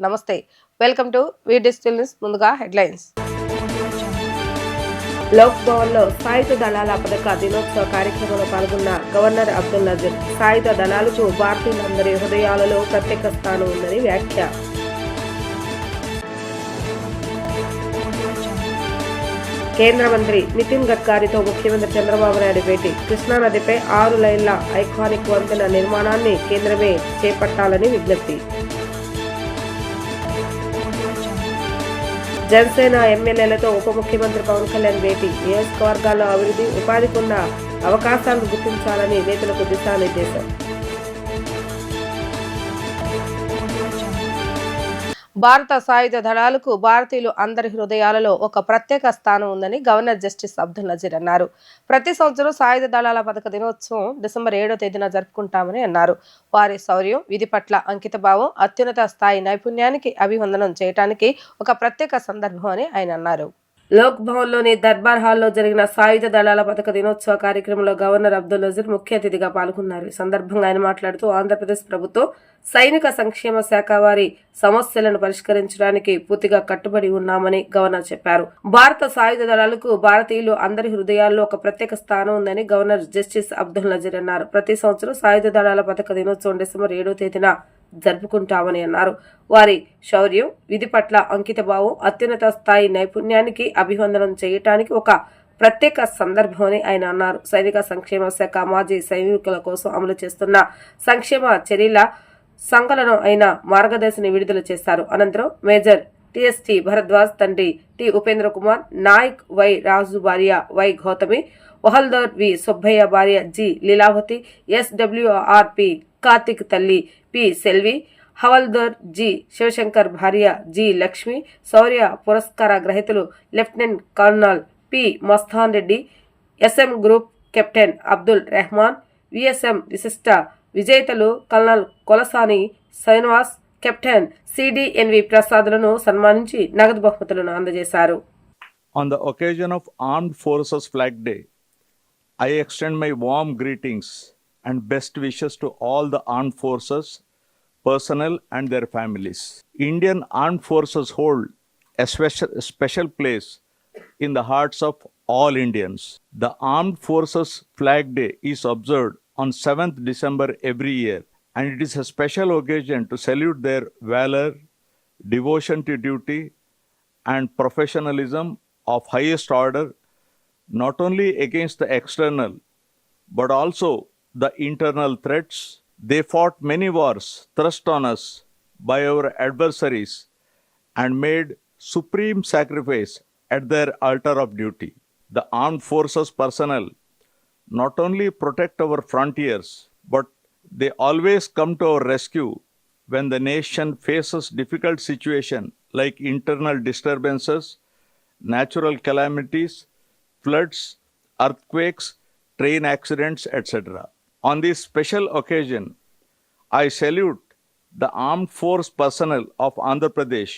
నమస్తే, welcome to V digital news. ముందుగా headlines. లోక్ భవన్లో సాయుధ దళాల పథక దినోత్సవ కార్యక్రమంలో పాల్గొన్న గవర్నర్ అబ్దుల్ నజీర్ సాయుధ దళాలకు భారతీయులందరి హృదయాలలో ప్రత్యేక స్థానం ఉందని వ్యాఖ్య. కేంద్ర మంత్రి నితిన్ గడ్కరీతో ముఖ్యమంత్రి చంద్రబాబు నాయుడు భేటీ. కృష్ణానదిపై 6 లైన్ల ఐకానిక్ వంతెన నిర్మాణాన్ని కేంద్రమే చేపట్టాలని విజ్ఞప్తి. జనసేన ఎమ్మెల్యేలతో ఉప ముఖ్యమంత్రి పవన్ కళ్యాణ్ భేటీ. నియోజకవర్గాల్లో అభివృద్ధి, ఉపాధికి ఉన్న అవకాశాలను గుర్తించాలని నేతలకు దిశానిర్దేశం. భారత సాయుధ దళాలకు భారతీయులు అందరి హృదయాలలో ఒక ప్రత్యేక స్థానం ఉందని గవర్నర్ జస్టిస్ అబ్దుల్ నజీర్ అన్నారు. ప్రతి సంవత్సరం సాయుధ దళాల పథక దినోత్సవం డిసెంబర్ 7వ తేదీన జరుపుకుంటామని అన్నారు. వారి శౌర్యం, విధి పట్ల అంకితభావం, అత్యున్నత స్థాయి నైపుణ్యానికి అభివందనం చేయడానికి ఒక ప్రత్యేక సందర్భం అని ఆయన అన్నారు. లోక్ భవన్లోని దర్బార్ హాల్లో జరిగిన సాయుధ దళాల పథక దినోత్సవ కార్యక్రమంలో గవర్నర్ అబ్దుల్ నజీర్ ముఖ్య అతిథిగా పాల్గొన్నారు. ఈ సందర్భంగా ఆయన మాట్లాడుతూ ఆంధ్రప్రదేశ్ ప్రభుత్వం సైనిక సంక్షేమ శాఖ వారి సమస్యలను పరిష్కరించడానికి పూర్తిగా కట్టుబడి ఉన్నామని గవర్నర్ చెప్పారు. భారత సాయుధ దళాలకు భారతీయులు అందరి హృదయాల్లో ఒక ప్రత్యేక స్థానం ఉందని గవర్నర్ జస్టిస్ అబ్దుల్ నజీర్ అన్నారు. ప్రతి సంవత్సరం సాయుధ దళాల పథక దినోత్సవం డిసెంబర్ 7వ తేదీన జరుపుకుంటామని అన్నారు. వారి శౌర్యం, విధి పట్ల అంకితభావం, అత్యున్నత స్థాయి నైపుణ్యానికి అభివందనం చేయటానికి ఒక ప్రత్యేక సందర్భం అని ఆయన అన్నారు. సైనిక సంక్షేమ శాఖ మాజీ సైనికుల కోసం అమలు చేస్తున్న సంక్షేమ చర్యల సంకలనం అయిన మార్గదర్శిని విడుదల చేశారు. అనంతరం మేజర్ టిఎస్టి భరద్వాజ్ తండ్రి టి ఉపేంద్ర కుమార్ నాయక్, వై రాజు భార్య వై గౌతమి, వహల్దార్ వి సుబ్బయ్య భార్య జి లీలావతి, ఎస్డబ్ల్యూఆర్పి కార్తిక్ తల్లి పి సెల్వి, హవల్దార్ జి శివశంకర్ భార్య జి లక్ష్మి, శౌర్య పురస్కార గ్రహీతలు lieutenant colonel P Mastan Reddy, SM group captain Abdul Rehman, VSM విశిష్ట విజేతలు colonel Kolasani Srinivas, captain CDNV ప్రసాద్లను సన్మానించి నగదు బహుమతులను అందజేశారు. On the occasion of Armed Forces Flag Day, I extend my warm greetings and best wishes to all the armed forces personnel and their families. Indian armed forces hold a special place in the hearts of all Indians. The Armed Forces Flag Day is observed on 7th December every year, and it is a special occasion to salute their valor, devotion to duty, and professionalism of highest order, not only against the external but also the internal threats. They fought many wars thrust on us by our adversaries and made supreme sacrifice at their altar of duty. The armed forces personnel not only protect our frontiers, but they always come to our rescue when the nation faces difficult situations like internal disturbances, natural calamities, floods, earthquakes, train accidents, etc. On this special occasion, I salute the armed force personnel of Andhra Pradesh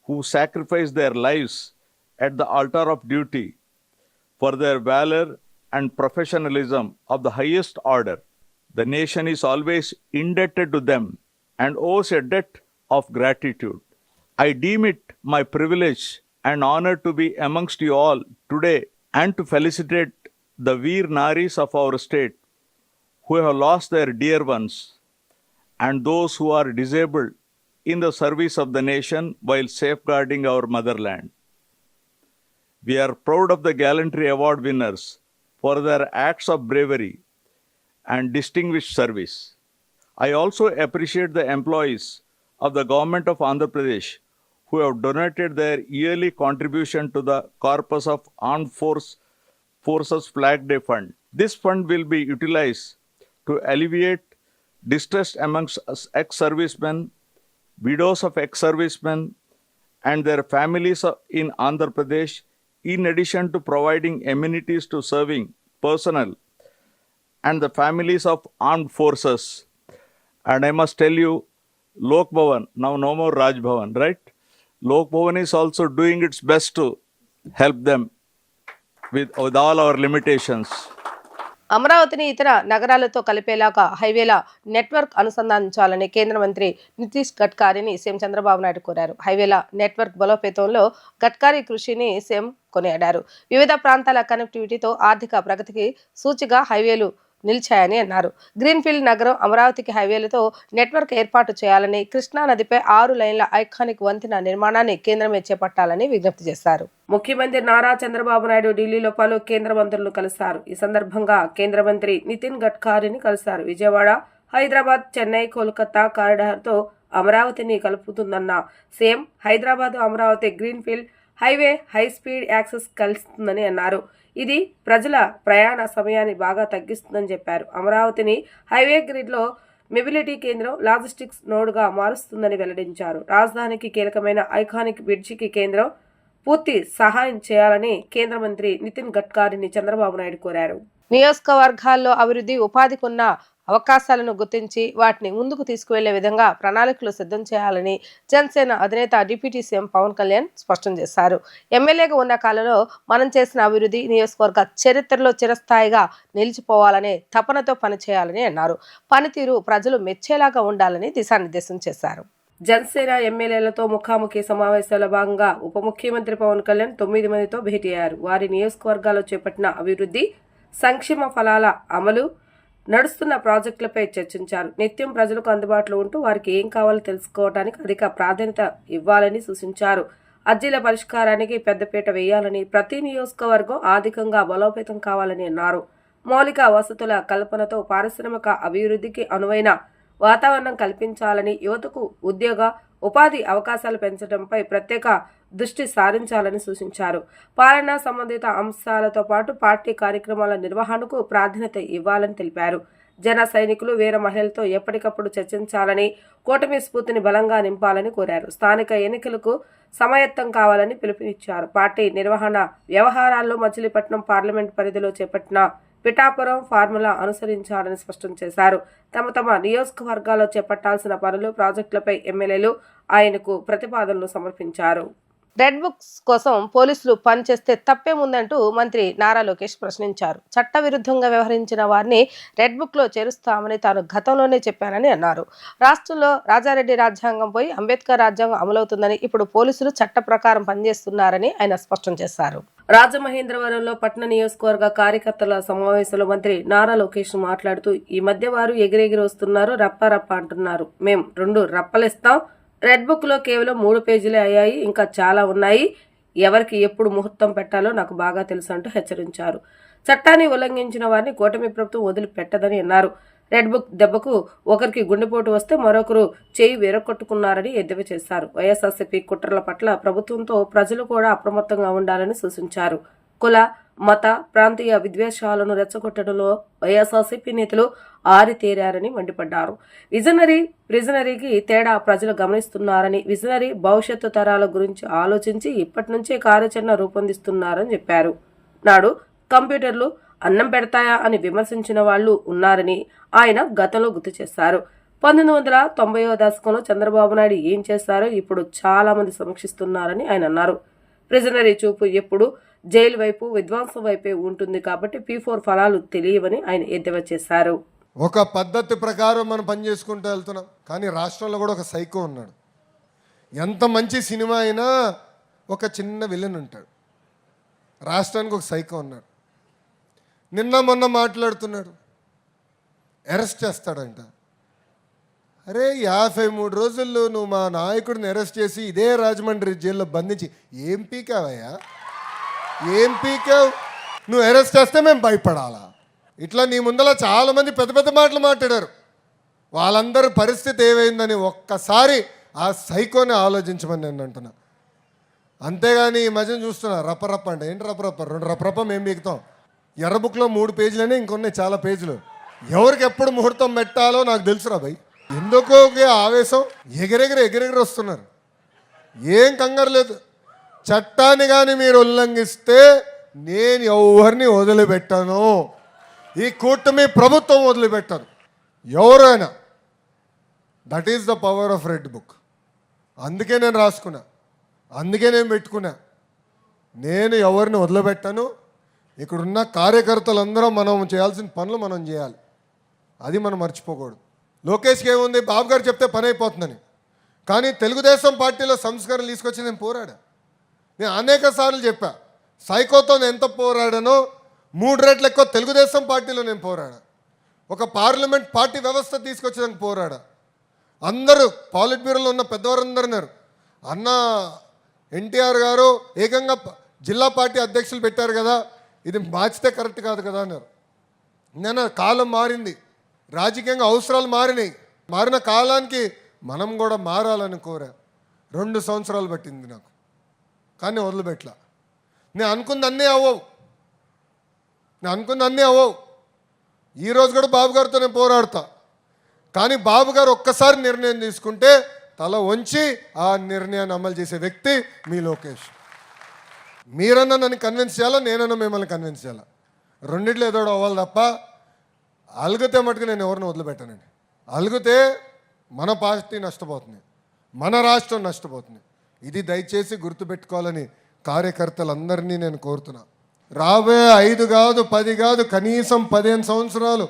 who sacrifice their lives at the altar of duty for their valor and professionalism of the highest order. The nation is always indebted to them and owes a debt of gratitude. I deem it my privilege and honor to be amongst you all today and to felicitate the Veer Naris of our state who have lost their dear ones and those who are disabled in the service of the nation while safeguarding our motherland. We are proud of the Gallantry Award winners for their acts of bravery and distinguished service. I also appreciate the employees of the Government of Andhra Pradesh who have donated their yearly contribution to the corpus of Armed Forces Flag Day Fund. This fund will be utilized to alleviate distress amongst ex-servicemen, widows of ex-servicemen, and their families in Andhra Pradesh, in addition to providing amenities to serving personnel and the families of armed forces. And I must tell you, Lok Bhavan, now no more Raj Bhavan, right? Lok Bhavan is also doing its best to help them with all our limitations. అమరావతిని ఇతర నగరాలతో కలిపేలాగా హైవేల network అనుసంధానించాలని కేంద్ర మంత్రి Nitish గడ్కరీని CM Chandrababu Naidu కోరారు. హైవేల network బలోపేతంలో Gadkari కృషిని CM కొనియాడారు. వివిధ ప్రాంతాల కనెక్టివిటీతో ఆర్థిక ప్రగతికి సూచిగా హైవేలు నిలిచాయని అన్నారు. గ్రీన్ఫీల్డ్ నగరం అమరావతికి హైవేలతో నెట్వర్క్ ఏర్పాటు చేయాలని, కృష్ణా నదిపై 6 లైన్ల ఐకానిక్ వంతెన నిర్మాణాన్ని కేంద్రమే చేపట్టాలని విజ్ఞప్తి చేశారు. ముఖ్యమంత్రి నారా చంద్రబాబు నాయుడు ఢిల్లీలో పలు కేంద్ర మంత్రులను కలిశారు. ఈ సందర్భంగా కేంద్ర మంత్రి నితిన్ గడ్కరీని కలిశారు. విజయవాడ, హైదరాబాద్, చెన్నై, కోల్కతా కారిడార్తో అమరావతిని కలుపుతుందన్న CM Hyderabad Amaravati greenfield highway high speed access కలుస్తుందని అన్నారు. ఇది ప్రజల ప్రయాణ సమయాన్ని బాగా తగ్గిస్తుందని చెప్పారు. అమరావతిని హైవే గ్రిడ్లో మొబిలిటీ కేంద్రం, లాజిస్టిక్స్ నోడ్గా మారుస్తుందని వెల్లడించారు. రాజధానికి కీలకమైన ఐకానిక్ బ్రిడ్జికి కేంద్రం పూర్తి సహాయం చేయాలని కేంద్ర మంత్రి నితిన్ గడ్కరీని చంద్రబాబు నాయుడు కోరారు. నియోజకవర్గాల్లో అభివృద్ధి, ఉపాధికి ఉన్న అవకాశాలను గుర్తించి వాటిని ముందుకు తీసుకువెళ్లే విధంగా ప్రణాళికలు సిద్ధం చేయాలని జనసేన అధినేత డిప్యూటీ సీఎం పవన్ కళ్యాణ్ స్పష్టం చేశారు. ఎమ్మెల్యేగా ఉన్న కాలంలో మనం చేసిన అభివృద్ధి నియోజకవర్గ చరిత్రలో చిరస్థాయిగా నిలిచిపోవాలనే తపనతో పనిచేయాలని అన్నారు. పనితీరు ప్రజలు మెచ్చేలాగా ఉండాలని దిశానిర్దేశం చేశారు. జనసేన ఎమ్మెల్యేలతో ముఖాముఖి సమావేశాల భాగంగా ఉప ముఖ్యమంత్రి పవన్ కళ్యాణ్ 9 మందితో భేటీ అయ్యారు. వారి నియోజకవర్గాల్లో చేపట్టిన అభివృద్ధి, సంక్షేమ ఫలాల అమలు, నడుస్తున్న ప్రాజెక్టులపై చర్చించారు. నిత్యం ప్రజలకు అందుబాటులో ఉంటూ వారికి ఏం కావాలో తెలుసుకోవడానికి అధిక ప్రాధాన్యత ఇవ్వాలని సూచించారు. అర్జీల పరిష్కారానికి పెద్దపీట వేయాలని, ప్రతి నియోజకవర్గం ఆర్థికంగా బలోపేతం కావాలని అన్నారు. మౌలిక వసతుల కల్పనతో పారిశ్రామిక అభివృద్ధికి అనువైన వాతావరణం కల్పించాలని, యువతకు ఉద్యోగ ఉపాధి అవకాశాలు పెంచడంపై ప్రత్యేక దృష్టి సారించాలని సూచించారు. పాలనా సంబంధిత అంశాలతో పాటు పార్టీ కార్యక్రమాల నిర్వహణకు ప్రాధాన్యత ఇవ్వాలని తెలిపారు. జన సైనికులు, వీర మహిళలతో ఎప్పటికప్పుడు చర్చించాలని, కూటమి స్ఫూర్తిని బలంగా నింపాలని కోరారు. స్థానిక ఎన్నికలకు సమాయత్తం కావాలని పిలుపునిచ్చారు. పార్టీ నిర్వహణ వ్యవహారాల్లో మచిలీపట్నం పార్లమెంట్ పరిధిలో చేపట్టిన పిఠాపురం ఫార్ములా అనుసరించాలని స్పష్టం చేశారు. తమ నియోజకవర్గాల్లో చేపట్టాల్సిన పనులు, ప్రాజెక్టులపై ఎమ్మెల్యేలు ఆయనకు ప్రతిపాదనలు సమర్పించారు. రెడ్ బుక్స్ కోసం పోలీసులు పనిచేస్తే తప్పేముందంటూ మంత్రి నారా లోకేష్ ప్రశ్నించారు. చట్టవిరుద్ధంగా వ్యవహరించిన వారిని రెడ్ బుక్ లో చేరుస్తామని తాను గతంలోనే చెప్పానని అన్నారు. రాష్ట్రంలో రాజారెడ్డి రాజ్యాంగం పోయి అంబేద్కర్ రాజ్యాంగం అమలవుతుందని, ఇప్పుడు పోలీసులు చట్ట ప్రకారం పనిచేస్తున్నారని ఆయన స్పష్టం చేశారు. రాజమహేంద్రవరంలో పట్టణ నియోజకవర్గ కార్యకర్తల సమావేశంలో మంత్రి నారా లోకేష్ మాట్లాడుతూ, ఈ మధ్య వారు ఎగిరెగిరి వస్తున్నారు, రప్ప రప్ప అంటున్నారు. మేం 2 రప్పలిస్తాం. రెడ్ బుక్ లో కేవలం 3 పేజీలే అయ్యాయి, ఇంకా చాలా ఉన్నాయి. ఎవరికి ఎప్పుడు ముహూర్తం పెట్టాలో నాకు బాగా తెలుసు అంటూ హెచ్చరించారు. చట్టాన్ని ఉల్లంఘించిన వారిని కూటమి ప్రభుత్వం వదిలిపెట్టదని అన్నారు. రెడ్ బుక్ దెబ్బకు ఒకరికి గుండెపోటు వస్తే మరొకరు చేయి విరగొట్టుకున్నారని ఎద్దేవా చేశారు. వైఎస్ఆర్సీపీ కుట్రల పట్ల ప్రభుత్వంతో ప్రజలు కూడా అప్రమత్తంగా ఉండాలని సూచించారు. కుల, మత, ప్రాంతీయ విద్వేషాలను రెచ్చగొట్టడంలో వైఎస్ఆర్సీపీ నేతలు ఆరితేరారని మండిపడ్డారు. విజనరీ, ప్రిజనరీకి తేడా ప్రజలు గమనిస్తున్నారని, విజనరీ భవిష్యత్తు తరాల గురించి ఆలోచించి ఇప్పటి నుంచే కార్యాచరణ రూపొందిస్తున్నారని చెప్పారు. నాడు కంప్యూటర్లు అన్నం పెడతాయా అని విమర్శించిన వాళ్లు ఉన్నారని ఆయన గతంలో గుర్తు చేశారు. 1990వ దశకంలో చంద్రబాబు నాయుడు ఏం చేశారో ఇప్పుడు చాలా మంది సమీక్షిస్తున్నారని ఆయన అన్నారు. ప్రిజనరీ చూపు ఎప్పుడు జైలు వైపు, విధ్వంసం వైపే ఉంటుంది కాబట్టి P4 ఫలాలు తెలియవని ఆయన ఎద్దేవా చేశారు. ఒక పద్ధతి ప్రకారం మనం పని చేసుకుంటూ వెళ్తున్నాం, కానీ రాష్ట్రంలో కూడా ఒక సైకో ఉన్నాడు. ఎంత మంచి సినిమా అయినా ఒక చిన్న విలన్ ఉంటాడు. రాష్ట్రానికి ఒక సైకో ఉన్నాడు. నిన్న మొన్న మాట్లాడుతున్నాడు, అరెస్ట్ చేస్తాడంట. అరే 53 రోజుల్లో నువ్వు మా నాయకుడిని అరెస్ట్ చేసి ఇదే రాజమండ్రి జైల్లో బంధించి ఏం పీకావయ్యా? ఏం పీకావు? నువ్వు అరెస్ట్ చేస్తే మేము భయపడాలా? ఇట్లా నీ ముందర చాలామంది పెద్ద పెద్ద మాటలు మాట్లాడారు. వాళ్ళందరి పరిస్థితి ఏమైందని ఒక్కసారి ఆ సైకోని ఆలోచించమని నేను అంటున్నా. అంతేగాని ఈ మధ్యన చూస్తున్నా రప్పరప్ప అంటే ఏంటి రప్పరప్ప? 2 రప్పరప్ప మేము బీగుతాం. ఎర్ర బుక్లో 3 పేజీలనే, ఇంకొన్నాయి చాలా పేజీలు. ఎవరికి ఎప్పుడు ముహూర్తం పెట్టాలో నాకు తెలుసురా భయ్. ఎందుకో ఆవేశం, ఎగిరెగిరి వస్తున్నారు. ఏం కంగారు లేదు. చట్టాన్ని కానీ మీరు ఉల్లంఘిస్తే నేను ఎవరిని వదిలిపెట్టాను. ఈ కూటమి ప్రభుత్వం వదిలిపెట్టాను ఎవరైనా. That is the power of red book. అందుకే నేను రాసుకున్నా, అందుకే నేను పెట్టుకున్నా. నేను ఎవరిని వదిలిపెట్టాను. ఇక్కడున్న కార్యకర్తలందరం మనం చేయాల్సిన పనులు మనం చేయాలి, అది మనం మర్చిపోకూడదు. లోకేష్కి ఏముంది, బాబు గారు చెప్తే పని అయిపోతుందని. కానీ తెలుగుదేశం పార్టీలో సంస్కరణలు తీసుకొచ్చి నేను పోరాడా. నేను అనేక సార్లు చెప్పా, సైకోతో నేను ఎంత పోరాడానో 3 రెట్లు ఎక్కువ తెలుగుదేశం పార్టీలో నేను పోరాడా. ఒక పార్లమెంట్ పార్టీ వ్యవస్థ తీసుకొచ్చేదానికి పోరాడా. అందరూ పాలిట్ బ్యూరోలో ఉన్న పెద్దవారందరూ ఉన్నారు, అన్న ఎన్టీఆర్ గారు ఏకంగా జిల్లా పార్టీ అధ్యక్షులు పెట్టారు కదా, ఇది మార్చితే కరెక్ట్ కాదు కదా అన్నారు. నేను కాలం మారింది, రాజకీయంగా అవసరాలు మారినాయి. మారిన కాలానికి మనం కూడా మారాలని కోరా. 2 సంవత్సరాలు పట్టింది నాకు, కానీ వదిలిపెట్టలా. నేను అనుకుంది అన్నీ అవ్వవు. ఈరోజు కూడా బాబు గారితో నేను పోరాడతా. కానీ బాబు గారు ఒక్కసారి నిర్ణయం తీసుకుంటే తల వంచి ఆ నిర్ణయాన్ని అమలు చేసే వ్యక్తి మీ లోకేష్. మీరన్నా నన్ను కన్విన్స్ చేయాలా, నేనన్నా మిమ్మల్ని కన్విన్స్ చేయాలా. రెండిట్లో ఏదో అవ్వాలి తప్ప అలుగుతే మటుకు నేను ఎవరిని వదిలిపెట్టానండి. అలుగుతే మన పార్టీ నష్టపోతుంది, మన రాష్ట్రం నష్టపోతుంది. ఇది దయచేసి గుర్తుపెట్టుకోవాలని కార్యకర్తలందరినీ నేను కోరుతున్నా. రాబోయే 5 కాదు 10 కాదు, కనీసం 15 సంవత్సరాలు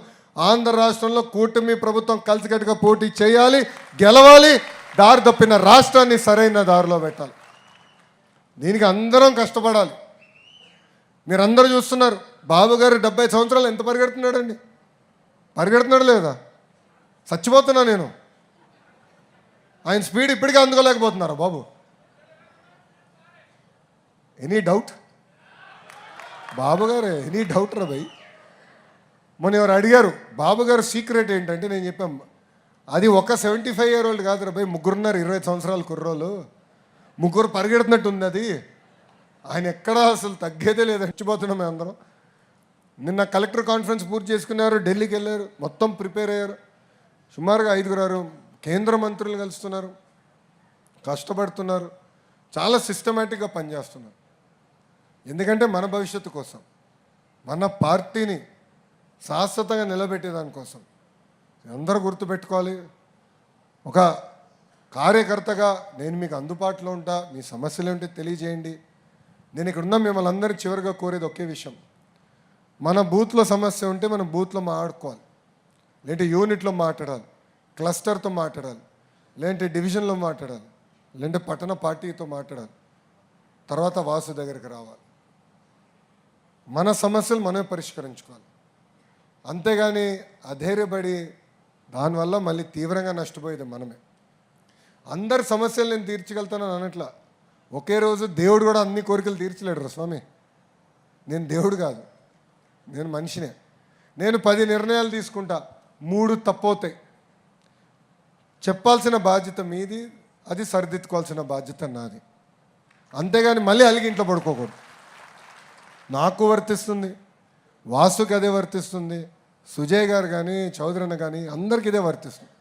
ఆంధ్ర రాష్ట్రంలో కూటమి ప్రభుత్వం కలిసికట్టుగా పోటీ చేయాలి, గెలవాలి. దారి తప్పిన రాష్ట్రాన్ని సరైన దారిలో పెట్టాలి. దీనికి అందరం కష్టపడాలి. మీరందరూ చూస్తున్నారు, బాబు గారు 70 సంవత్సరాలు ఎంత పరిగెడుతున్నాడండి? పరిగెడుతున్నాడు లేదా? చచ్చిపోతున్నా నేను. ఆయన స్పీడ్ ఇప్పటికే అందుకోలేకపోతున్నారా బాబు? Any doubt? బాబు గారు ఎనీ డౌట్ రా భయ్. మొన్న ఎవరు అడిగారు బాబు గారు సీక్రెట్ ఏంటంటే నేను చెప్పాం, అది ఒక 75 year old కాదు రా భయ్, 3 ఉన్నారు 20 సంవత్సరాల కుర్రోళ్ళు, 3 పరిగెడుతున్నట్టు ఉంది అది. ఆయన ఎక్కడా అసలు తగ్గేదే లేదు. చచ్చిపోతున్నాం మేము అందరం. నిన్న కలెక్టర్ కాన్ఫరెన్స్ పూర్తి చేసుకున్నారు, ఢిల్లీకి వెళ్ళారు, మొత్తం ప్రిపేర్ అయ్యారు. సుమారుగా 5 కేంద్ర మంత్రులు కలుస్తున్నారు, కష్టపడుతున్నారు, చాలా సిస్టమేటిక్గా పనిచేస్తున్నారు. ఎందుకంటే మన భవిష్యత్తు కోసం, మన పార్టీని శాశ్వతంగా నిలబెట్టేదానికోసం. అందరూ గుర్తుపెట్టుకోవాలి, ఒక కార్యకర్తగా నేను మీకు అందుబాటులో ఉంటా, మీ సమస్యలు ఏంటో తెలియజేయండి. నేను ఇక్కడ ఉన్న మిమ్మల్ని అందరూ చివరిగా కోరేది ఒకే విషయం, మన బూత్లో సమస్య ఉంటే మనం బూత్లో మాట్లాడుకోవాలి, లేదంటే యూనిట్లో మాట్లాడాలి, క్లస్టర్తో మాట్లాడాలి, లేదంటే డివిజన్లో మాట్లాడాలి, లేదంటే పట్టణ పార్టీతో మాట్లాడాలి, తర్వాత వాసు దగ్గరికి రావాలి. మన సమస్యలు మనమే పరిష్కరించుకోవాలి. అంతేగాని అధైర్యపడి దానివల్ల మళ్ళీ తీవ్రంగా నష్టపోయేది మనమే. అందరి సమస్యలు నేను తీర్చగలుగుతానని అనట్లా. ఒకే రోజు దేవుడు కూడా అన్ని కోరికలు తీర్చలేడు రా స్వామి. నేను దేవుడు కాదు, నేను మనిషినే. నేను 10 నిర్ణయాలు తీసుకుంటా, 3 తప్పవుతాయి. చెప్పాల్సిన బాధ్యత మీది, అది సరిదిద్దుకోవాల్సిన బాధ్యత నాది. అంతేగాని మళ్ళీ అలిగి ఇంట్లో పడుకోకూడదు. నాకు వర్తిస్తుంది, వాసుకి అదే వర్తిస్తుంది, సుజయ్ గారు కానీ చౌదరి అన్న కానీ అందరికీ ఇదే వర్తిస్తుంది.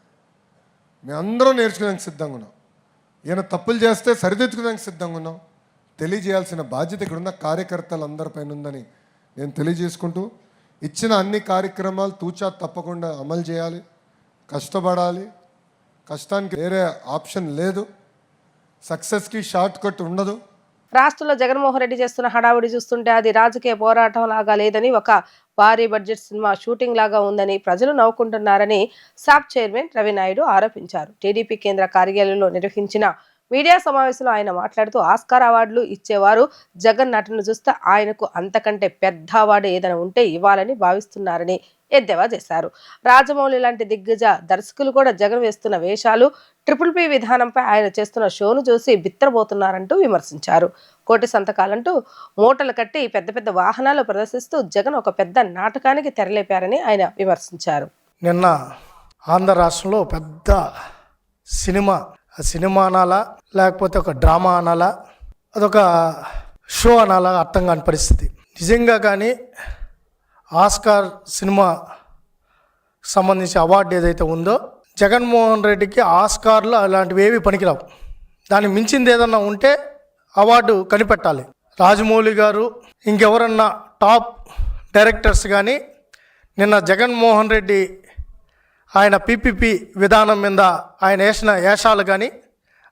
మేమందరం నేర్చుకోవడానికి సిద్ధంగా ఉన్నాం. ఈయన తప్పులు చేస్తే సరిదిద్దుకోవడానికి సిద్ధంగా ఉన్నాం. తెలియజేయాల్సిన బాధ్యత ఇక్కడున్న కార్యకర్తలందరిపైన ఉందని నేను తెలియజేసుకుంటూ, ఇచ్చిన అన్ని కార్యక్రమాలు తూచా తప్పకుండా అమలు చేయాలి, కష్టపడాలి. కష్టానికి వేరే ఆప్షన్ లేదు, సక్సెస్కి షార్ట్ కట్ ఉండదు. రాష్ట్రంలో జగన్మోహన్ రెడ్డి చేస్తున్న హడావుడి చూస్తుంటే అది రాజకీయ పోరాటం లాగా లేదని, ఒక భారీ బడ్జెట్ సినిమా షూటింగ్ లాగా ఉందని ప్రజలు నవ్వుకుంటున్నారని సాప్ చైర్మన్ రవినాయుడు ఆరోపించారు. టీడీపీ కేంద్ర కార్యాలయంలో నిర్వహించిన మీడియా సమావేశంలో ఆయన మాట్లాడుతూ, ఆస్కార్ అవార్డులు ఇచ్చేవారు జగన్ నటన చూస్తే ఆయనకు అంతకంటే పెద్ద అవార్డు ఏదైనా ఉంటే ఇవ్వాలని భావిస్తున్నారని ఎద్దేవా చేశారు. రాజమౌళి లాంటి దిగ్గజ దర్శకులు కూడా జగన్ వేస్తున్న వేషాలు, ట్రిపుల్ పి విధానంపై ఆయన చేస్తున్న షోను చూసి బిత్తరబోతున్నారంటూ విమర్శించారు. కోటి సంతకాలంటూ మూటలు కట్టి పెద్ద పెద్ద వాహనాలు ప్రదర్శిస్తూ జగన్ ఒక పెద్ద నాటకానికి తెరలేపారని ఆయన విమర్శించారు. నిన్న ఆంధ్ర రాష్ట్రంలో పెద్ద సినిమా అనాలా, లేకపోతే ఒక డ్రామా అనాలా, అదొక షో అనాలా అర్థం కాని పరిస్థితి. నిజంగా కానీ ఆస్కార్ సినిమా సంబంధించి అవార్డు ఏదైతే ఉందో, జగన్మోహన్ రెడ్డికి ఆస్కార్లు అలాంటివి ఏవి పనికిరావు. దాన్ని మించింది ఏదన్నా ఉంటే అవార్డు కనిపెట్టాలి. రాజమౌళి గారు, ఇంకెవరన్నా టాప్ డైరెక్టర్స్ కానీ నిన్న జగన్మోహన్ రెడ్డి ఆయన పీపీపీ విధానం మీద ఆయన వేసిన వేషాలు కానీ,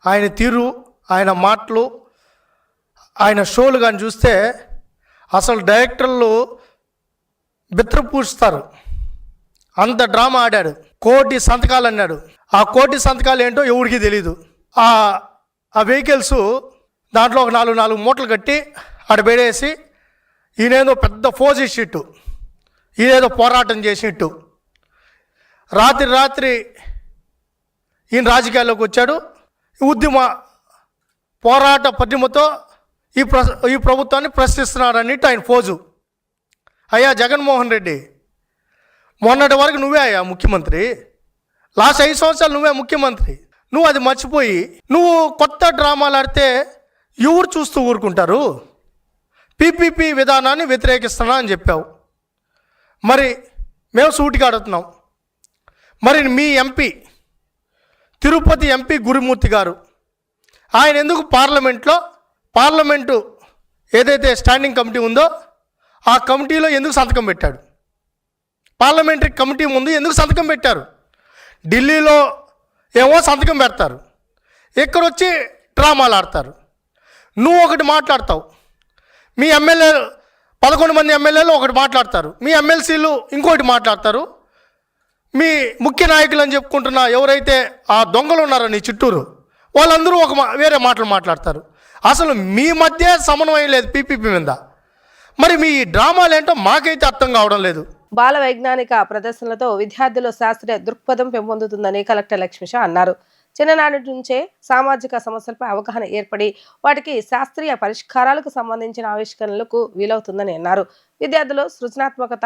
ఆయన తీరు, ఆయన మాటలు, ఆయన షోలు కానీ చూస్తే అసలు డైరెక్టర్లు బిత్ర పూస్తారు. అంత డ్రామా ఆడాడు. 1,00,00,000 సంతకాలు అన్నాడు. ఆ 1,00,00,000 సంతకాలు ఏంటో ఎవరికి తెలీదు. ఆ వెహికల్స్ దాంట్లో ఒక 4 మూటలు కట్టి ఆడ పెడేసి ఈయనేదో పెద్ద ఫోజ్ ఇచ్చిట్టు, ఈయనేదో పోరాటం చేసిట్టు. రాత్రి ఈయన రాజకీయాల్లోకి వచ్చాడు. ఉద్యమ పోరాట పద్యమతో ఈ ప్రభుత్వాన్ని ప్రశ్నిస్తున్నాడన్నిట్టు ఆయన ఫోజు. అయ్యా జగన్మోహన్ రెడ్డి, మొన్నటి వరకు నువ్వే అయ్యా ముఖ్యమంత్రి. లాస్ట్ 5 సంవత్సరాలు నువ్వే ముఖ్యమంత్రి. నువ్వు అది మర్చిపోయి నువ్వు కొత్త డ్రామాలు ఆడితే ఎవరు చూస్తూ ఊరుకుంటారు? పీపీపీ విధానాన్ని వ్యతిరేకిస్తున్నా అని చెప్పావు. మరి మేము సూటిగా అడుగుతున్నాం, మరి మీ ఎంపీ తిరుపతి ఎంపీ గురుమూర్తి గారు ఆయన ఎందుకు పార్లమెంటు ఏదైతే స్టాండింగ్ కమిటీ ఉందో ఆ కమిటీలో ఎందుకు సంతకం పెట్టాడు? పార్లమెంటరీ కమిటీ ముందు ఎందుకు సంతకం పెట్టారు? ఢిల్లీలో ఏమో సంతకం పెడతారు, ఇక్కడ వచ్చి డ్రామాలు ఆడతారు. నువ్వు ఒకటి మాట్లాడతావు, మీ ఎమ్మెల్యేలు 11 మంది ఎమ్మెల్యేలు ఒకటి మాట్లాడతారు, మీ ఎమ్మెల్సీలు ఇంకోటి మాట్లాడతారు. మీ ముఖ్య నాయకులు అని చెప్పుకుంటున్న ఎవరైతే ఆ దొంగలు ఉన్నారో నీ చుట్టూరు వాళ్ళందరూ వేరే మాటలు మాట్లాడతారు. అసలు మీ మధ్య సమన్వయం లేదు పీపీపీ మీద. మరి మీ డ్రామాలు ఏంటో మాకైతే అర్థం కావడం లేదు. బాల వైజ్ఞానిక ప్రదర్శనలతో విద్యార్థుల్లో శాస్త్రీయ దృక్పథం పెంపొందుతుందని కలెక్టర్ లక్ష్మీషా అన్నారు. చిన్ననాటి నుంచే సామాజిక సమస్యలపై అవగాహన ఏర్పడి వాటికి శాస్త్రీయ పరిష్కారాలకు సంబంధించిన ఆవిష్కరణలకు వీలవుతుందని అన్నారు. విద్యార్థులు సృజనాత్మకత,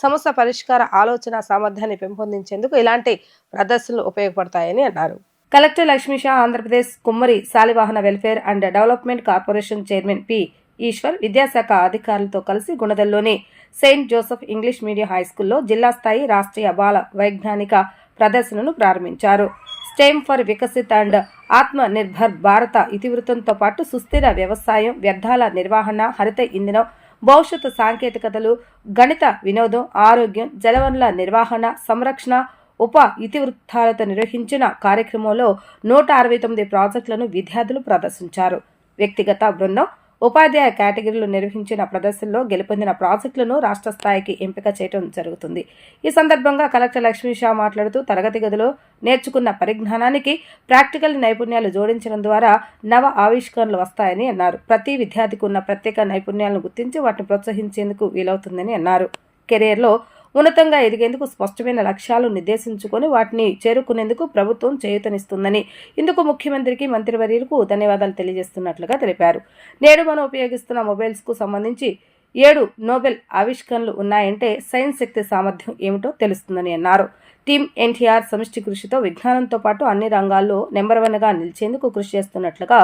సమస్య పరిష్కార ఆలోచన సామర్థ్యాన్ని పెంపొందించేందుకు ఇలాంటి ప్రదర్శనలు ఉపయోగపడతాయని అన్నారు. Collector Lakshmisha Andhra Pradesh Kummari Shalivahana welfare and development corporation chairman P Eshwar విద్యాశాఖ అధికారులతో కలిసి గుణదల్లోని సెయింట్ జోసెఫ్ ఇంగ్లీష్ మీడియం హైస్కూల్లో జిల్లా స్థాయి రాష్ట్రీయ బాల వైజ్ఞానిక ప్రదర్శనను ప్రారంభించారు. స్టెమ్ ఫర్ వికసిత్ అండ్ ఆత్మ నిర్భర్ భారత ఇతివృత్తంతో పాటు సుస్థిర వ్యవసాయం, వ్యర్థాల నిర్వహణ, హరిత ఇంధనం, భవిష్యత్తు సాంకేతికతలు, గణిత వినోదం, ఆరోగ్యం, జలవనరుల నిర్వహణ, సంరక్షణ ఉప ఇతివృత్తాలతో నిర్వహించిన కార్యక్రమంలో 169 ప్రాజెక్టులను విద్యార్థులు ప్రదర్శించారు. వ్యక్తిగత, బృందం, ఉపాధ్యాయ కేటగిరీలు నిర్వహించిన ప్రదర్శనలో గెలుపొందిన ప్రాజెక్టులను రాష్ట్ర స్థాయికి ఎంపిక చేయడం జరుగుతుంది. ఈ సందర్భంగా కలెక్టర్ లక్ష్మీషా మాట్లాడుతూ తరగతి గదిలో నేర్చుకున్న పరిజ్ఞానానికి ప్రాక్టికల్ నైపుణ్యాలు జోడించడం ద్వారా నవ ఆవిష్కరణలు వస్తాయని అన్నారు. ప్రతి విద్యార్థికి ఉన్న ప్రత్యేక నైపుణ్యాలను గుర్తించి వాటిని ప్రోత్సహించేందుకు వీలవుతుందని అన్నారు. కెరీర్లో ఉన్నతంగా ఎదిగేందుకు స్పష్టమైన లక్ష్యాలు నిర్దేశించుకొని వాటిని చేరుకునేందుకు ప్రభుత్వం చేయూతనిస్తుందని, ఇందుకు ముఖ్యమంత్రికి, మంత్రివర్యులకు ధన్యవాదాలు తెలియజేస్తున్నట్లుగా తెలిపారు. నేడు మనం ఉపయోగిస్తున్న మొబైల్స్ కు సంబంధించి 7 నోబెల్ ఆవిష్కరణలు ఉన్నాయంటే సైన్స్ శక్తి సామర్థ్యం ఏమిటో తెలుస్తుందని అన్నారు. టీమ్ ఎన్టీఆర్ సమిష్టి కృషితో విజ్ఞానంతో పాటు అన్ని రంగాల్లో నెంబర్ 1గా నిలిచేందుకు కృషి చేస్తున్నట్లుగా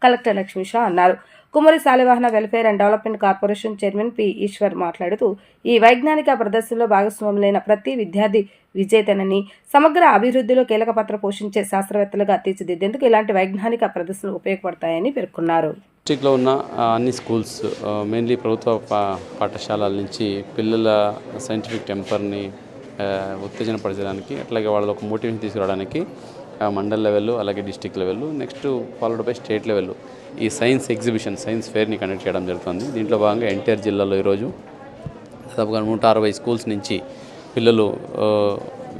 కలెక్టర్ లక్ష్మీషా అన్నారు. Kummari Shalivahana welfare and development corporation chairman P Eshwar మాట్లాడుతూ ఈ వైజ్ఞానిక ప్రదర్శనలో భాగస్వాములైన ప్రతి విద్యార్థి విజేతనని, సమగ్ర అభివృద్ధిలో కీలక పాత్ర పోషించే శాస్త్రవేత్తలుగా తీర్చిదిద్దేందుకు ఇలాంటి వైజ్ఞానిక ప్రదర్శనలు ఉపయోగపడతాయని పేర్కొన్నారు. డిస్ట్రిక్ట్లో ఉన్న అన్ని స్కూల్స్, మెయిన్లీ ప్రభుత్వ పాఠశాలల నుంచి పిల్లల సైంటిఫిక్ టెంపర్ని ఉత్తేజనపరచడానికి, అట్లాగే వాళ్ళలో ఒక మోటివేషన్ తీసుకురావడానికి మండల్ లెవెల్, అలాగే district level, next followed by state level ఈ సైన్స్ ఎగ్జిబిషన్, సైన్స్ ఫేర్ని కండక్ట్ చేయడం జరుగుతుంది. దీంట్లో భాగంగా ఎన్టీఆర్ జిల్లాలో ఈరోజు దాదాపుగా 160 స్కూల్స్ నుంచి పిల్లలు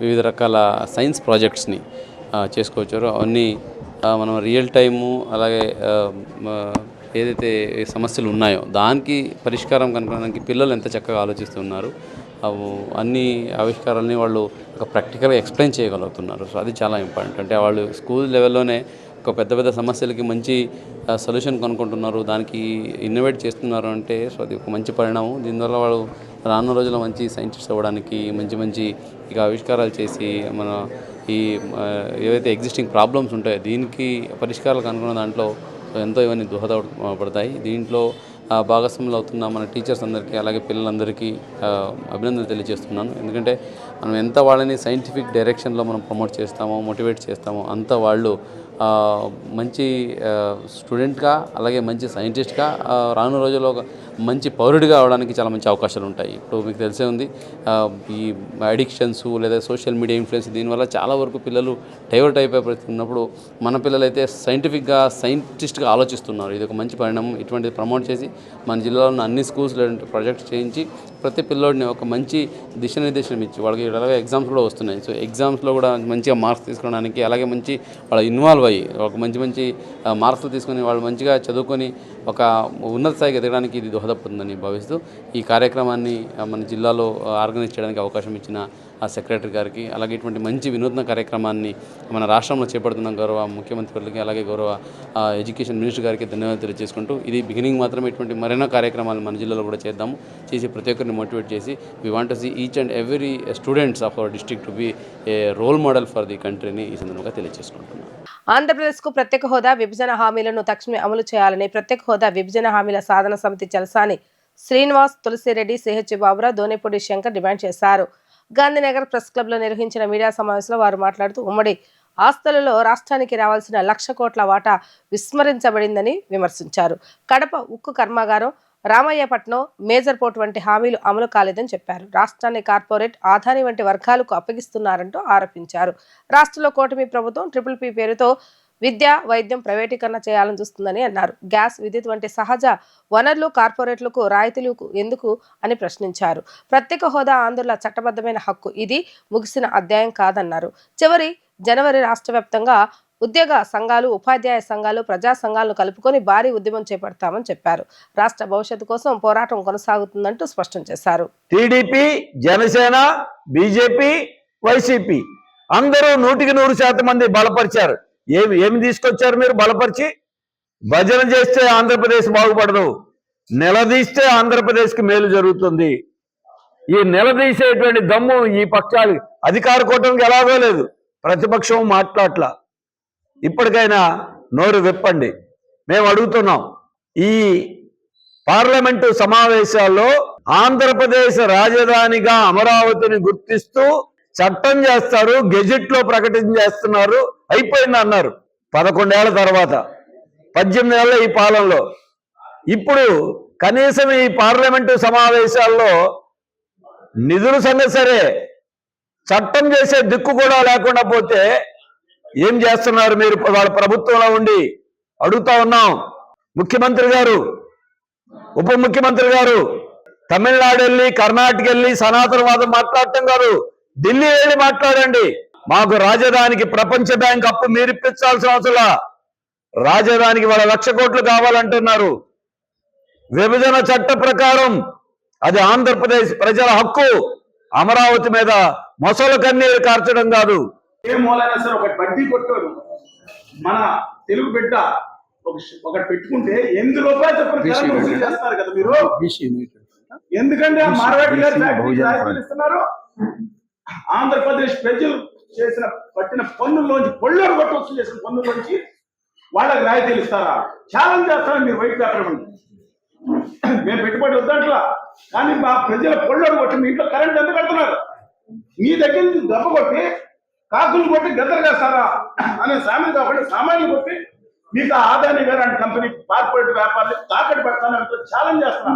వివిధ రకాల సైన్స్ ప్రాజెక్ట్స్ని చేసుకోవచ్చారు. అవన్నీ మనం రియల్ టైము, అలాగే ఏదైతే సమస్యలు ఉన్నాయో దానికి పరిష్కారం కనుగొనడానికి పిల్లలు ఎంత చక్కగా ఆలోచిస్తున్నారు, అన్ని ఆవిష్కారాలని వాళ్ళు ఒక ప్రాక్టికల్గా ఎక్స్ప్లెయిన్ చేయగలుగుతున్నారు. సో అది చాలా ఇంపార్టెంట్. అంటే వాళ్ళు స్కూల్ లెవెల్లోనే ఒక పెద్ద సమస్యలకి మంచి సొల్యూషన్ కనుక్కుంటున్నారు, దానికి ఇన్నోవేట్ చేస్తున్నారు అంటే సో అది ఒక మంచి పరిణామం. దీనివల్ల వాళ్ళు రానున్న రోజుల్లో మంచి సైంటిస్ట్ అవ్వడానికి, మంచి ఇక ఆవిష్కారాలు చేసి మన ఈ ఏవైతే ఎగ్జిస్టింగ్ ప్రాబ్లమ్స్ ఉంటాయో దీనికి పరిష్కారాలు కనుక్కున్న దాంట్లో ఎంతో ఇవన్నీ దోహదపడతాయి. దీంట్లో భాగస్వాములు అవుతున్న మన టీచర్స్ అందరికీ, అలాగే పిల్లలందరికీ అభినందనలు తెలియజేస్తున్నాను. ఎందుకంటే మనం ఎంత వాళ్ళని సైంటిఫిక్ డైరెక్షన్లో మనం ప్రమోట్ చేస్తామో, మోటివేట్ చేస్తామో అంత వాళ్ళు మంచి స్టూడెంట్గా అలాగే మంచి సైంటిస్ట్గా రానున్న రోజుల్లో ఒక మంచి పౌరుడిగా అవడానికి చాలా మంచి అవకాశాలు ఉంటాయి. ఇప్పుడు మీకు తెలిసే ఉంది ఈ అడిక్షన్స్ లేదా సోషల్ మీడియా ఇన్ఫ్లుయెన్స్ దీనివల్ల చాలా వరకు పిల్లలు డైవర్ట్ అయిపోయే పరిస్థితి ఉన్నప్పుడు మన పిల్లలైతే సైంటిఫిక్గా సైంటిస్ట్గా ఆలోచిస్తున్నారు. ఇది ఒక మంచి పరిణామం. ఇటువంటిది ప్రమోట్ చేసి మన జిల్లాలో ఉన్న అన్ని స్కూల్స్లో ప్రాజెక్ట్స్ చేయించి ప్రతి పిల్లోడిని ఒక మంచి దిశానిర్దేశనం ఇచ్చి వాళ్ళకి అలాగే ఎగ్జామ్స్ కూడా వస్తున్నాయి. సో ఎగ్జామ్స్లో కూడా మంచిగా మార్క్స్ తీసుకోవడానికి అలాగే మంచి వాళ్ళ ఇన్వాల్వ్ అయ్యి ఒక మంచి మార్క్స్ తీసుకొని వాళ్ళు మంచిగా చదువుకొని ఒక ఉన్నత స్థాయికి ఎదగడానికి ఇది దోహదపడుతుందని భావిస్తూ ఈ కార్యక్రమాన్ని మన జిల్లాలో ఆర్గనైజ్ చేయడానికి అవకాశం ఇచ్చిన ఆ సెక్రటరీ గారికి అలాగే ఇటువంటి మంచి వినూత్న కార్యక్రమాన్ని మన రాష్ట్రంలో చేపడుతున్న గౌరవ ముఖ్యమంత్రి గారికి అలాగే గౌరవ ఎడ్యుకేషన్ మినిస్టర్ గారికి ధన్యవాదాలు తెలియజేసుకుంటూ ఇది బిగినింగ్ మాత్రమే. ఇటువంటి మరెన్నో కార్యక్రమాలు మన జిల్లాలో కూడా చేద్దాము. చేసి ప్రతి ఒక్కరిని మోటివేట్ చేసి we want to see each and every students of our district to be a role model for the కంట్రీని ఈ సందర్భంగా తెలియజేసుకుంటున్నాను. ఆంధ్రప్రదేశ్కు ప్రత్యేక హోదా విభజన హామీలను తక్షణమే అమలు చేయాలని ప్రత్యేక హోదా విభజన హామీల సాధన సమితి చలసాని శ్రీనివాస్, తులసిరెడ్డి, సిహెచ్ బాబురావు, దోనేపూడి శంకర్ డిమాండ్ చేశారు. గాంధీనగర్ ప్రెస్ క్లబ్లో నిర్వహించిన మీడియా సమావేశంలో వారు మాట్లాడుతూ ఉమ్మడి ఆస్తులలో రాష్ట్రానికి రావాల్సిన 1,00,000 కోట్ల వాటా విస్మరించబడిందని విమర్శించారు. కడప ఉక్కు కర్మాగారం, రామయ్యపట్నం, మేజర్ పోర్ట్ వంటి హామీలు అమలు కాలేదని చెప్పారు. రాష్ట్రాన్ని కార్పొరేట్, ఆదాని వంటి వర్గాలకు అప్పగిస్తున్నారంటూ ఆరోపించారు. రాష్ట్రంలో కూటమి ప్రభుత్వం PPP పేరుతో విద్య, వైద్యం ప్రైవేటీకరణ చేయాలని చూస్తుందని అన్నారు. గ్యాస్, విద్యుత్ వంటి సహజ వనరులు కార్పొరేట్లకు రాయితీలు ఎందుకు అని ప్రశ్నించారు. ప్రత్యేక హోదా ఆంధ్రుల చట్టబద్ధమైన హక్కు, ఇది ముగిసిన అధ్యాయం కాదన్నారు. జనవరి రాష్ట్ర వ్యాప్తంగా ఉద్యోగ సంఘాలు, ఉపాధ్యాయ సంఘాలు, ప్రజా సంఘాలను కలుపుకొని భారీ ఉద్యమం చేపడతామని చెప్పారు. రాష్ట్ర భవిష్యత్తు కోసం పోరాటం కొనసాగుతుందంటూ స్పష్టం చేశారు. టీడీపీ, జనసేన, బీజేపీ, వైసీపీ అందరూ 100% మంది బలపరిచారు. ఏమి తీసుకొచ్చారు మీరు బలపరిచి? భజన చేస్తే ఆంధ్రప్రదేశ్ బాగుపడదు, నిలదీస్తే ఆంధ్రప్రదేశ్కి మేలు జరుగుతుంది. ఈ నిలదీసేటువంటి దమ్ము ఈ పక్షాలు అధికార కూటమికి ఎలాగో లేదు. ప్రతిపక్షం మాట్లాడట్లా. ఇప్పటికైనా నోరు విప్పండి. మేము అడుగుతున్నాం, ఈ పార్లమెంటు సమావేశాల్లో ఆంధ్రప్రదేశ్ రాజధానిగా అమరావతిని గుర్తిస్తూ చట్టం చేస్తారు, గెజెట్ లో ప్రకటన చేస్తున్నారు, అయిపోయింది అన్నారు 11 ఏళ్ల తర్వాత, 18 ఏళ్ల ఈ పాలనలో. ఇప్పుడు కనీసం ఈ పార్లమెంటు సమావేశాల్లో నిధుల సంగతి సరే, చట్టం చేసే దిక్కు కూడా లేకుండా పోతే ఏం చేస్తున్నారు మీరు? వాళ్ళ ప్రభుత్వంలో ఉండి అడుగుతా ఉన్నాం. ముఖ్యమంత్రి గారు, ఉప ముఖ్యమంత్రి గారు తమిళనాడు వెళ్ళి, కర్ణాటక వెళ్ళి సనాతనవాదం మాట్లాడటం కాదు, ఢిల్లీ వెళ్ళి మాట్లాడండి. మాకు రాజధానికి ప్రపంచ బ్యాంక్ అప్పు మీరు ఇప్పించాల్సిన అవసరం. రాజధానికి వాళ్ళ 1,00,000 కోట్లు కావాలంటున్నారు. విభజన చట్ట ప్రకారం అది ఆంధ్రప్రదేశ్ ప్రజల హక్కు. అమరావతి మీద మొసలు కన్నీరు కార్చడం కాదు. ఏ మూలైనా సరే ఒక బడ్డీ కొట్టాడు మన తెలుగు బిడ్డ ఒకటి పెట్టుకుంటే 8 రూపాయలు చెప్పిన చేస్తారు కదా మీరు. ఎందుకంటే ఆ మార్వాడి గారి ఫ్యాక్టరీ ఇస్తున్నారు. ఆంధ్రప్రదేశ్ ప్రజలు పట్టిన పన్నుల్లోంచి పొళ్ళేరు కొట్టి వసూలు చేసిన పన్నుల్లోంచి వాళ్ళకి రాయితీలు ఇస్తారా? ఛాలెంజ్ చేస్తారా మీరు వైట్ పేపర్ ఇవ్వండి. మేము పెట్టుబడి వద్దంట్లా, కానీ మా ప్రజల పొళ్ళేరు కొట్టి మీ ఇంట్లో కరెంట్ ఎంత కడుతున్నారు? మీ దగ్గర నుంచి దెబ్బ కొట్టి కాకులు కొట్టి గద్దరు చేస్తారా అనే సామెత కాబట్టి సామాన్యులు కొట్టి మీకు ఆదాని గారు అంటే కంపెనీ కార్పొరేట్ వ్యాపారాలు తాకట్టు పెడతానంటే ఛాలెంజ్ చేస్తున్నా.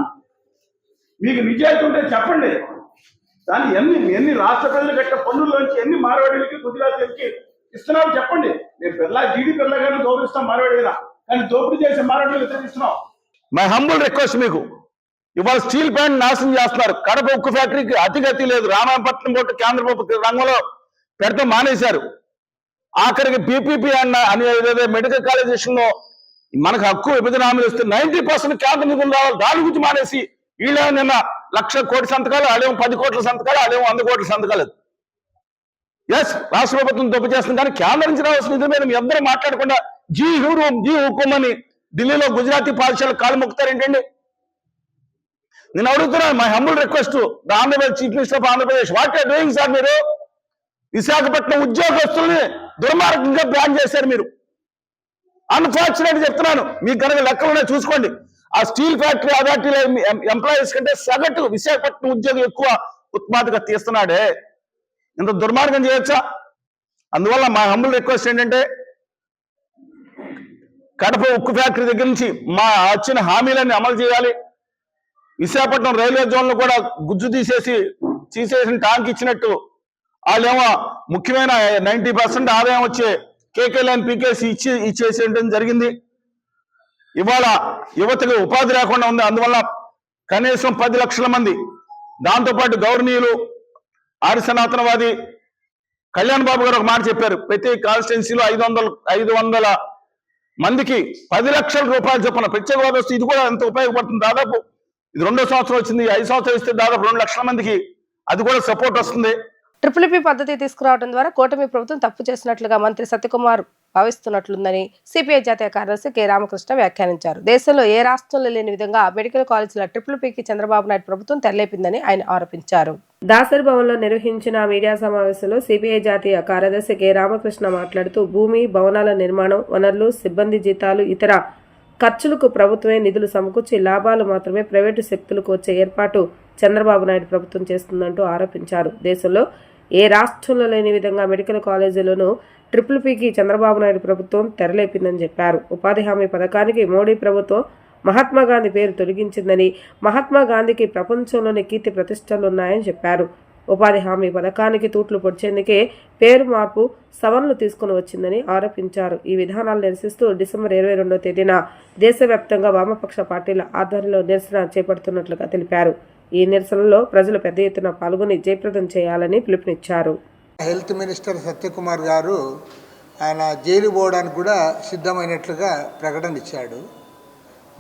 మీకు నిజాయితీ ఉంటే చెప్పండి. కానీ ఎన్ని రాష్ట్ర ప్రజలు కట్టిన పన్నుల్లోంచి ఎన్ని మార్వాడీలకి, గుజరాతీలకి ఇస్తున్నారో చెప్పండి. మేము జీడీ పిల్ల గారిని గౌరవిస్తాం మార్వాడి కదా, కానీ దోపిడీ చేసే మార్వాడీలు ఇస్తున్నాం. మై హంబుల్ రిక్వెస్ట్ మీకు, ఇవాళ స్టీల్ ప్లాంట్ నాశనం చేస్తున్నారు. కడప ఉక్కు ఫ్యాక్టరీకి అతిగతి లేదు. రామాయపట్నం పోటీ కేంద్ర ప్రభుత్వ రంగంలో పెడతాం మానేశారు. ఆఖరికి PPP అని ఏదైతే మెడికల్ కాలేజేషన్ లో మనకు హక్కు విభజన హామీలు ఇస్తే 90% కేంద్ర నిధులు రావాలి. దాని గురించి మానేసి వీళ్ళే నిన్న 1,00,000 కోట్ల సంతకాలు, అదేమో 10 కోట్ల సంతకాలు, అదేమో 100 కోట్ల సంతకాలు. ఎస్, రాష్ట్ర ప్రభుత్వం తప్పు చేస్తుంది, కానీ కేంద్రం నుంచి రావాల్సిన నిధుల మీద మీ అందరూ మాట్లాడకుండా జీ హుకుం అని ఢిల్లీలో గుజరాతీ పాఠశాల కాలు మొక్కుతారు ఏంటండి? నేను అడుగుతున్నాను, my humble request the Andhra Pradesh chief minister of Andhra Pradesh, what are doing sir? మీరు విశాఖపట్నం ఉద్యోగస్తుల్ని దుర్మార్గంగా బ్యాన్ చేశారు. మీరు అన్ఫార్చునేట్ చెప్తున్నాను, మీకు కనుక లెక్కలునే చూసుకోండి. ఆ స్టీల్ ఫ్యాక్టరీ అథారిటీలో ఎంప్లాయీస్ కంటే సగటు విశాఖపట్నం ఉద్యోగం ఎక్కువ ఉత్పాదకత తీస్తున్నాడే. ఇంత దుర్మార్గం చేయొచ్చా? అందువల్ల మా హంబుల్ రిక్వెస్ట్ ఏంటంటే, కడప ఉక్కు ఫ్యాక్టరీ దగ్గర నుంచి మా వచ్చిన హామీలన్నీ అమలు చేయాలి. విశాఖపట్నం రైల్వే జోన్లు కూడా గుజ్జు తీసేసిన టాంక్ ఇచ్చినట్టు వాళ్ళేమో ముఖ్యమైన 90% ఆదాయం వచ్చే కేకేలైన్ పీకేసి ఇచ్చేసేయడం జరిగింది. ఇవాళ యువతకు ఉపాధి లేకుండా ఉంది. అందువల్ల కనీసం 10 లక్షల మంది, దాంతోపాటు గౌరవనీయులు ఆర్య సనాతనవాది కళ్యాణ్ బాబు గారు ఒక మాట చెప్పారు, ప్రతి కాన్స్టిట్యున్సీలో 500 మందికి 10 లక్షల రూపాయలు చొప్పున ప్రత్యేక హోదా వస్తే ఇది కూడా ఎంత ఉపయోగపడుతుంది. దాదాపు ఇది 2వ సంవత్సరం వచ్చింది, 5 సంవత్సరాలు ఇస్తే దాదాపు 2 లక్షల మందికి అది కూడా సపోర్ట్ వస్తుంది. ట్రిపుల్ పి పద్ధతి తీసుకురావడం ద్వారా కూటమి ప్రభుత్వం తప్పు చేసినట్లుగా మంత్రి సత్యకుమార్ భావిస్తున్నట్లుందని సిపిఐ జాతీయ కార్యదర్శి కె రామకృష్ణ వ్యాఖ్యానించారు. దేశంలో ఏ రాష్ట్రంలో లేని విధంగా మెడికల్ కాలేజీల ట్రిపుల్ పికి చంద్రబాబు నాయుడు ప్రభుత్వం తెరలేపిందని ఆయన ఆరోపించారు. దాసరి భవన్లో నిర్వహించిన మీడియా సమావేశంలో సిపిఐ జాతీయ కార్యదర్శి కె రామకృష్ణ మాట్లాడుతూ భూమి, భవనాల నిర్మాణం, వనరులు, సిబ్బంది జీతాలు, ఇతర ఖర్చులకు ప్రభుత్వమే నిధులు సమకూర్చి లాభాలు మాత్రమే ప్రైవేటు శక్తులకు వచ్చే ఏర్పాటు చంద్రబాబు నాయుడు ప్రభుత్వం చేస్తుందంటూ ఆరోపించారు. దేశంలో ఏ రాష్ట్రంలో లేని విధంగా మెడికల్ కాలేజీలను ట్రిపుల్ పికి చంద్రబాబు నాయుడు ప్రభుత్వం తెరలేపిందని చెప్పారు. ఉపాధి హామీ పథకానికి మోడీ ప్రభుత్వం మహాత్మా గాంధీ పేరు తొలగించిందని, మహాత్మా గాంధీకి ప్రపంచంలోని కీర్తి ప్రతిష్టలున్నాయని చెప్పారు. ఉపాధి హామీ పథకానికి తూట్లు పొడిచేందుకే పేరు మార్పు సవరణలు తీసుకుని వచ్చిందని ఆరోపించారు. ఈ విధానాలు నిరసిస్తూ డిసెంబర్ 22వ తేదీన దేశవ్యాప్తంగా వామపక్ష పార్టీల ఆధ్వర్యంలో నిరసన చేపడుతున్నట్లుగా తెలిపారు. ఈ నిరసనలో ప్రజలు పెద్ద ఎత్తున పాల్గొని జయప్రదం చేయాలని పిలుపునిచ్చారు. హెల్త్ మినిస్టర్ సత్యకుమార్ గారు ఆయన జైలు పోవడానికి కూడా సిద్ధమైనట్లుగా ప్రకటన ఇచ్చాడు.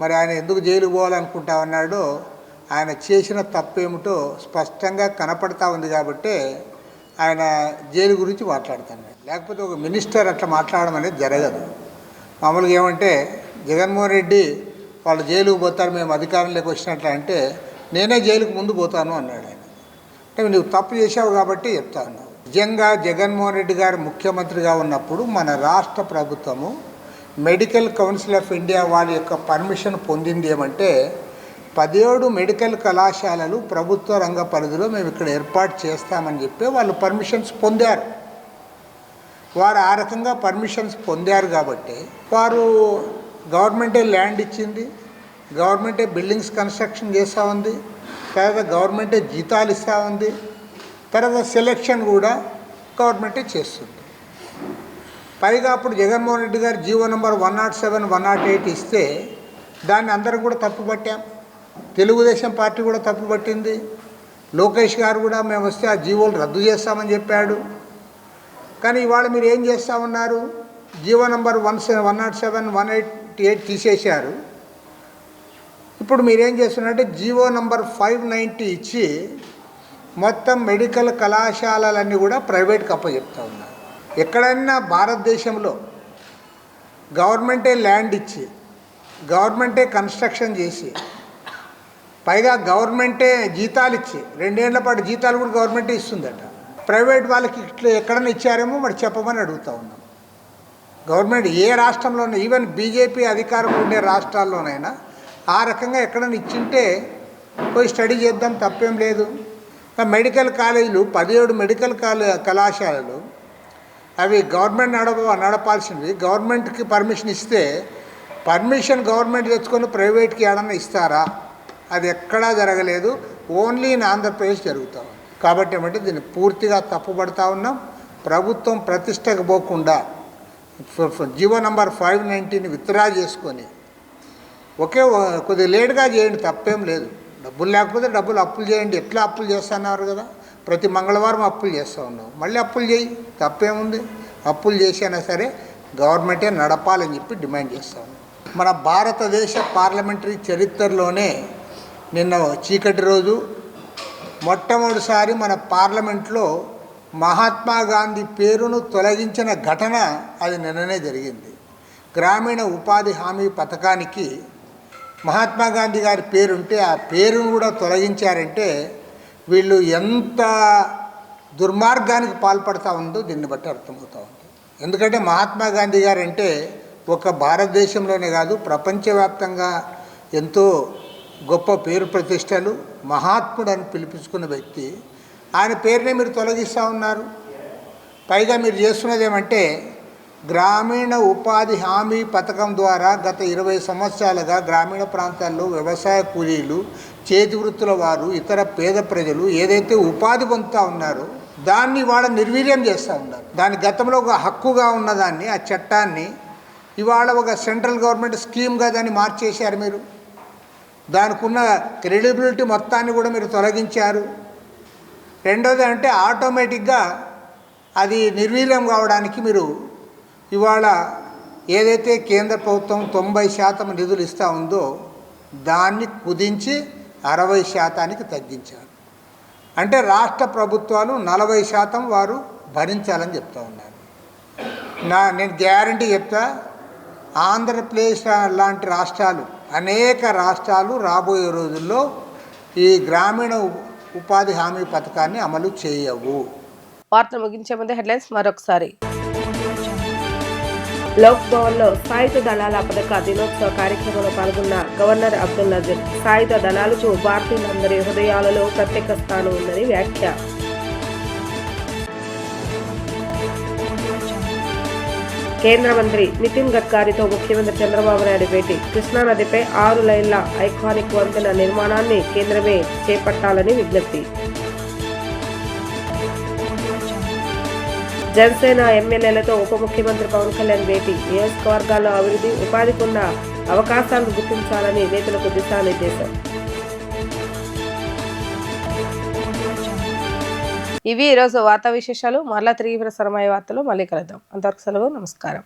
మరి ఆయన ఎందుకు జైలు పోవాలనుకుంటా ఉన్నాడో ఆయన చేసిన తప్పేమిటో స్పష్టంగా కనపడతా ఉంది కాబట్టి ఆయన జైలు గురించి మాట్లాడుతున్నాడు. లేకపోతే ఒక మినిస్టర్ అట్లా మాట్లాడడం అనేది జరగదు. మామూలుగా ఏమంటే జగన్మోహన్ రెడ్డి వాళ్ళు జైలుకు పోతారు, మేము అధికారంలోకి వచ్చినట్లు అంటే నేనే జైలుకు ముందు పోతాను అన్నాడు ఆయన. అంటే నువ్వు తప్పు చేశావు కాబట్టి చెప్తాను. నిజంగా జగన్మోహన్ రెడ్డి గారు ముఖ్యమంత్రిగా ఉన్నప్పుడు మన రాష్ట్ర ప్రభుత్వము మెడికల్ కౌన్సిల్ ఆఫ్ ఇండియా వాళ్ళ యొక్క పర్మిషన్ పొందింది ఏమంటే 17 మెడికల్ కళాశాలలు ప్రభుత్వ రంగ పరిధిలో మేము ఇక్కడ ఏర్పాటు చేస్తామని చెప్పి వాళ్ళు పర్మిషన్స్ పొందారు. వారు ఆ రకంగా పర్మిషన్స్ పొందారు కాబట్టి వారు గవర్నమెంటే ల్యాండ్ ఇచ్చింది, గవర్నమెంటే బిల్డింగ్స్ కన్స్ట్రక్షన్ చేస్తూ ఉంది, తర్వాత గవర్నమెంటే జీతాలు ఇస్తూ ఉంది, తర్వాత సెలెక్షన్ కూడా గవర్నమెంటే చేస్తుంది. పైగా అప్పుడు జగన్మోహన్ రెడ్డి గారు జీవో నెంబర్ 107, 108 ఇస్తే దాన్ని అందరం కూడా తప్పుపట్టాం. తెలుగుదేశం పార్టీ కూడా తప్పుపట్టింది. లోకేష్ గారు కూడా మేము వస్తే ఆ జీవోలు రద్దు చేస్తామని చెప్పాడు. కానీ ఇవాళ మీరు ఏం చేస్తూ ఉన్నారు? జీవో నెంబర్ 107, 188 తీసేశారు. ఇప్పుడు మీరేం చేస్తున్నారంటే జీవో నంబర్ 590 ఇచ్చి మొత్తం మెడికల్ కళాశాలలన్నీ కూడా ప్రైవేట్కి అప్పచెప్తా ఉన్నారు. ఎక్కడైనా భారతదేశంలో గవర్నమెంటే ల్యాండ్ ఇచ్చి, గవర్నమెంటే కన్స్ట్రక్షన్ చేసి, పైగా గవర్నమెంటే జీతాలు ఇచ్చి 2 ఏళ్ల పాటు జీతాలు కూడా గవర్నమెంటే ఇస్తుందట. ప్రైవేట్ వాళ్ళకి ఇట్లా ఎక్కడైనా ఇచ్చారేమో మరి చెప్పమని అడుగుతూ ఉన్నాం. గవర్నమెంట్ ఏ రాష్ట్రంలోనే, ఈవెన్ బీజేపీ అధికారంలో ఉండే రాష్ట్రాల్లోనైనా ఆ రకంగా ఎక్కడైనా ఇచ్చింటే పోయి స్టడీ చేద్దాం, తప్పేం లేదు. మెడికల్ కాలేజీలు 17 మెడికల్ కళాశాలలు అవి గవర్నమెంట్ నడపాల్సినవి. గవర్నమెంట్కి పర్మిషన్ ఇస్తే పర్మిషన్ గవర్నమెంట్ తెచ్చుకొని ప్రైవేట్కి ఏడన్నా ఇస్తారా? అది ఎక్కడా జరగలేదు. ఓన్లీ ఇన్ ఆంధ్రప్రదేశ్ జరుగుతూ ఉంది. కాబట్టి ఏమంటే దీన్ని పూర్తిగా తప్పుపడతా ఉన్నాం. ప్రభుత్వం ప్రతిష్టకు పోకుండా జీవో నంబర్ 590ని విత్డ్రా చేసుకొని కొద్దిగా లేట్గా చేయండి, తప్పేం లేదు. డబ్బులు లేకపోతే డబ్బులు అప్పులు చేయండి. ఎట్లా అప్పులు చేస్తున్నారు కదా, ప్రతి మంగళవారం అప్పులు చేస్తూ ఉన్నావు, మళ్ళీ అప్పులు చేయి, తప్పేముంది. అప్పులు చేసినా సరే గవర్నమెంటే నడపాలని చెప్పి డిమాండ్ చేస్తూ ఉన్నాం. మన భారతదేశ పార్లమెంటరీ చరిత్రలోనే నిన్న చీకటి రోజు మొట్టమొదటిసారి మన పార్లమెంట్లో మహాత్మా గాంధీ పేరును తొలగించిన ఘటన అది నిన్ననే జరిగింది. గ్రామీణ ఉపాధి హామీ పథకానికి మహాత్మా గాంధీ గారి పేరుంటే ఆ పేరును కూడా తొలగించారంటే వీళ్ళు ఎంత దుర్మార్గానికి పాల్పడతా ఉందో దీన్ని బట్టి అర్థమవుతూ ఉంది. ఎందుకంటే మహాత్మా గాంధీ గారు అంటే ఒక భారతదేశంలోనే కాదు ప్రపంచవ్యాప్తంగా ఎంతో గొప్ప పేరు ప్రతిష్టలు, మహాత్ముడు అని పిలిపించుకున్న వ్యక్తి. ఆయన పేరునే మీరు తొలగిస్తూ ఉన్నారు. పైగా మీరు చేస్తున్నది ఏమంటే గ్రామీణ ఉపాధి హామీ పథకం ద్వారా గత 20 సంవత్సరాలుగా గ్రామీణ ప్రాంతాల్లో వ్యవసాయ కూలీలు, చేతి వృత్తుల వారు, ఇతర పేద ప్రజలు ఏదైతే ఉపాధి పొందుతూ ఉన్నారో దాన్ని ఇవాళ నిర్వీర్యం చేస్తూ ఉన్నారు. దాని గతంలో ఒక హక్కుగా ఉన్నదాన్ని, ఆ చట్టాన్ని ఇవాళ ఒక సెంట్రల్ గవర్నమెంట్ స్కీమ్గా దాన్ని మార్చేశారు. మీరు దానికి ఉన్న క్రెడిబిలిటీ మొత్తాన్ని కూడా మీరు తొలగించారు. రెండోది అంటే ఆటోమేటిక్గా అది నిర్వీర్యం కావడానికి మీరు ఇవాళ ఏదైతే కేంద్ర ప్రభుత్వం 90% నిధులు ఇస్తూ ఉందో దాన్ని కుదించి 60% తగ్గించారు. అంటే రాష్ట్ర ప్రభుత్వాలు 40% వారు భరించాలని చెప్తా ఉన్నారు. నేను గ్యారంటీ చెప్తా, ఆంధ్రప్రదేశ్ లాంటి రాష్ట్రాలు, అనేక రాష్ట్రాలు రాబోయే రోజుల్లో ఈ గ్రామీణ ఉపాధి హామీ పథకాన్ని అమలు చేయవు. వార్తలు ముగించే ముందు హెడ్లైన్స్ మరొకసారి. లోక్ భవన్లో సాయుధ దళాల పథక దినోత్సవ కార్యక్రమంలో పాల్గొన్న గవర్నర్ అబ్దుల్ నజీర్. సాయుధ దళాలకు భారతీయులందరి హృదయాలలో ప్రత్యేక స్థానం ఉందని వ్యాఖ్య. కేంద్ర మంత్రి నితిన్ గడ్కరీతో ముఖ్యమంత్రి చంద్రబాబు నాయుడు భేటీ. కృష్ణానదిపై 6 లైన్ల ఐకానిక్ వంతెన నిర్మాణాన్ని కేంద్రమే చేపట్టాలని విజ్ఞప్తి. జనసేన ఎమ్మెల్యేలతో ఉప ముఖ్యమంత్రి పవన్ కళ్యాణ్ భేటీ. నియోజకవర్గాల్లో అభివృద్ధి, ఉపాధికి ఉన్న అవకాశాలను గుర్తించాలని నేతలకు దిశానిర్దేశం. ఇవి ఈరోజు వార్తా విశేషాలు. మరలా తిరిగి ప్రసారమయ్యే వార్తలు మళ్ళీ కలుద్దాం. అంతవరకు సెలవు. నమస్కారం.